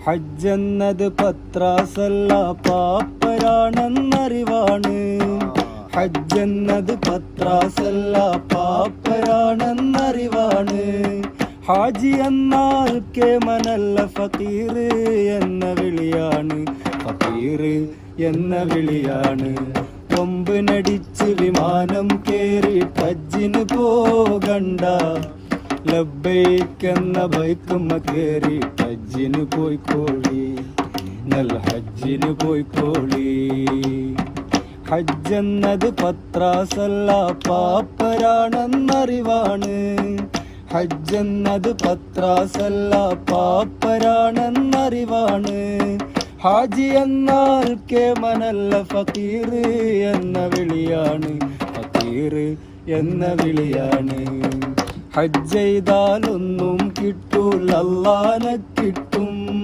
ഹജ്ജെന്നത് പത്രാസല്ല പാപ്പരാണെന്നറിവാണ്. ഹജ്ജെന്നത് പത്രാസല്ല പാപ്പരാണെന്നറിവാണ്. ഹാജി എന്നാൽ കേമനല്ല ഫക്കീർ എന്ന വിളിയാണ്. ഫക്കീർ എന്ന വിളിയാണ്. കൊമ്പിനടിച്ച് വിമാനം കേറി ഹജ്ജിന് പോകണ്ട. ലബ്ബൈക്കെന്ന ബൈക്കുമ്മ കേറി ഹജ്ജിന് പോയിക്കോളി. നൽ ഹജ്ജിന് പോയിക്കോളി. ഹജ്ജെന്നത് പത്രാസല്ല പാപ്പരാണെന്നറിവാണ്. ഹജ്ജെന്നത് പത്രാസല്ല പാപ്പരാണെന്നറിവാണ്. ഹാജി എന്നാൽ കേമനല്ല ഫക്കീർ എന്ന വിളിയാണ്. ഫക്കീർ എന്ന വിളിയാണ്. ഹജ്ജ് ചെയ്താലൊന്നും കിട്ടൂല, അല്ലാഹനെ കിട്ടും.